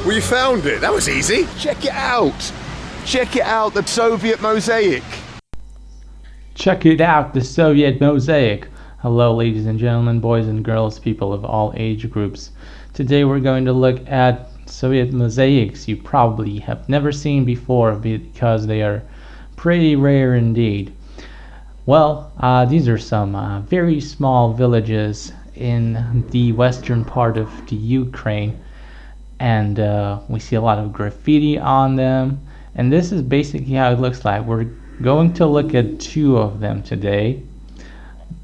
Well, you found it. That was easy. Check it out. Check it out, the Soviet mosaic. Check it out, the Soviet mosaic. Hello, ladies and gentlemen, boys and girls, people of all age groups. Today we're going to look at Soviet mosaics you probably have never seen before because they are pretty rare indeed. Well, these are some very small villages in the western part of the Ukraine, and we see a lot of graffiti on them, and this is basically how it looks like. We're going to look at two of them today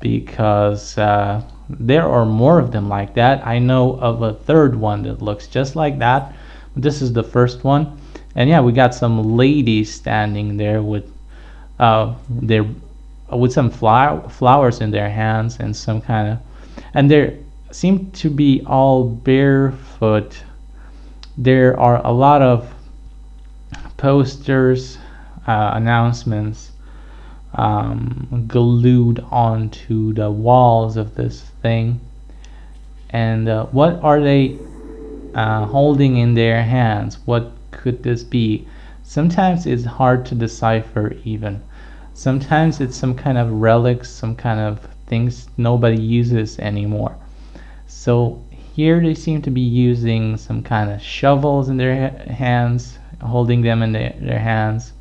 because there are more of them like that. I know of a third one that looks just like that. This is the first one, and yeah, we got some ladies standing there with some flowers in their hands and some kind of, and they seem to be all barefoot. There are a lot of posters, announcements glued onto the walls of this thing. And what are they holding in their hands? What could this be? Sometimes it's hard to decipher even. Sometimes it's some kind of relics, some kind of things nobody uses anymore. So here they seem to be using some kind of shovels in their hands, holding them in their hands.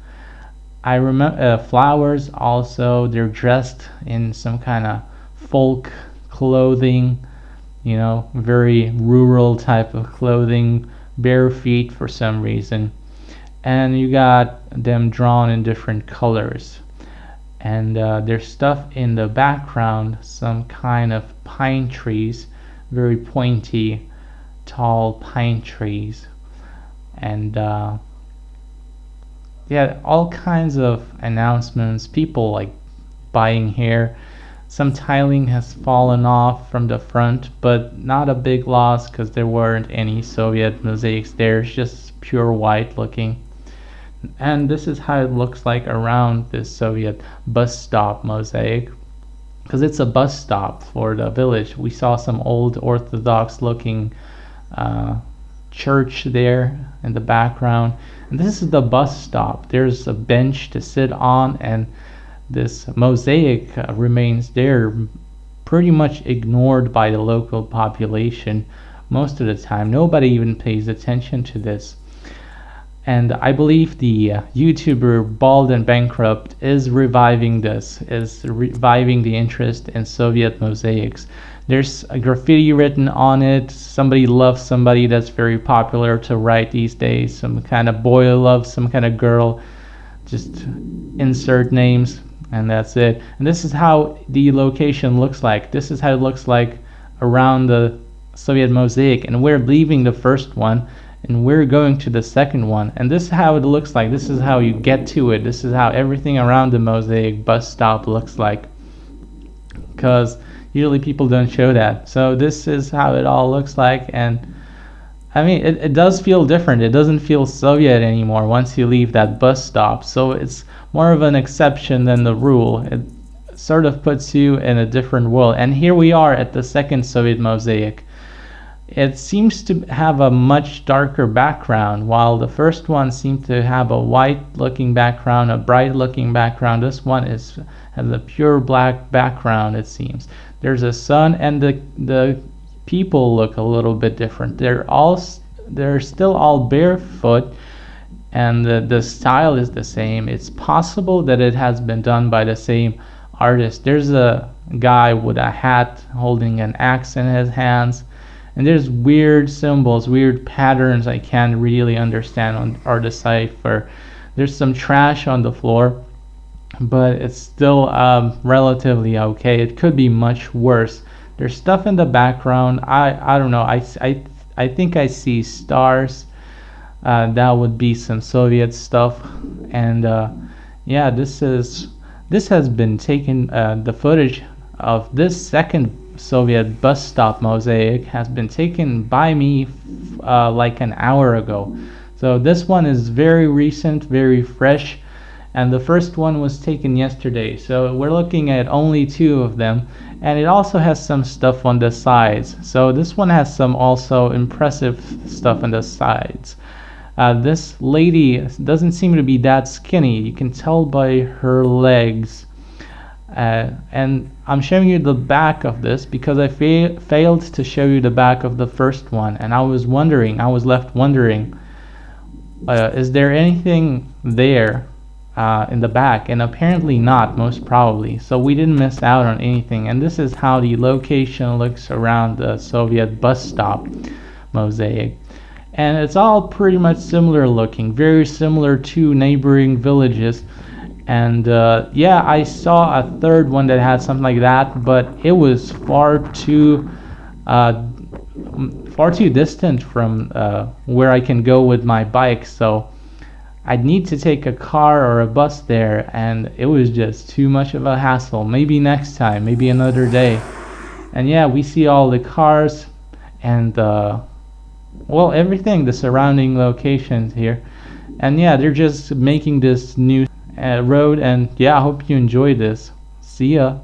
I remember flowers also. They're dressed in some kind of folk clothing, very rural type of clothing, bare feet for some reason. And you got them drawn in different colors. And there's stuff in the background, some kind of pine trees, very pointy, tall pine trees. And yeah, all kinds of announcements, people like buying here. Some tiling has fallen off from the front, but not a big loss because there weren't any Soviet mosaics there. It's just pure white looking. And this is how it looks like around this Soviet bus stop mosaic, because it's a bus stop for the village. We saw some old Orthodox looking church there in the background, and this is the bus stop. There's a bench to sit on, and this mosaic remains there, pretty much ignored by the local population most of the time. Nobody even pays attention to this. And I believe the YouTuber Bald and Bankrupt is reviving this, is reviving the interest in Soviet mosaics. There's a graffiti written on it. Somebody loves somebody. That's very popular to write these days. Some kind of boy loves some kind of girl. Just insert names, and that's it. And this is how the location looks like. This is how it looks like around the Soviet mosaic. And we're leaving the first one, and we're going to the second one, and this is how it looks like. This is how you get to it. This is how everything around the mosaic bus stop looks like, because usually people don't show that. So this is how it all looks like, and I mean it does feel different. It doesn't feel Soviet anymore once you leave that bus stop, so it's more of an exception than the rule. It sort of puts you in a different world. And here we are at the second Soviet mosaic. It seems to have a much darker background. While the first one seemed to have a white looking background, a bright looking background, this one has a pure black background, it seems. There's a sun, and the people look a little bit different. They're still all barefoot, and the style is the same. It's possible that it has been done by the same artist. There's a guy with a hat holding an axe in his hands. And there's weird symbols, weird patterns I can't really understand or decipher. There's some trash on the floor, but it's still relatively okay. It could be much worse. There's stuff in the background. I don't know. I think I see stars. That would be some Soviet stuff. And yeah, this has been taken. The footage of this second Soviet bus stop mosaic has been taken by me like an hour ago. So this one is very recent, very fresh, and the first one was taken yesterday, so we're looking at only 2 of them. And it also has some stuff on the sides, so this one has some also impressive stuff on the sides. This lady doesn't seem to be that skinny, you can tell by her legs. And I'm showing you the back of this because I failed to show you the back of the first one, and I was left wondering, is there anything there in the back? And apparently not, most probably. So we didn't miss out on anything. And this is how the location looks around the Soviet bus stop mosaic. And it's all pretty much similar looking, very similar to neighboring villages. And yeah, I saw a third one that had something like that, but it was far too distant from where I can go with my bike, so I'd need to take a car or a bus there, and it was just too much of a hassle. Maybe next time, maybe another day. And yeah, we see all the cars and well, everything, the surrounding locations here. And yeah, they're just making this new road, and yeah, I hope you enjoy this. See ya.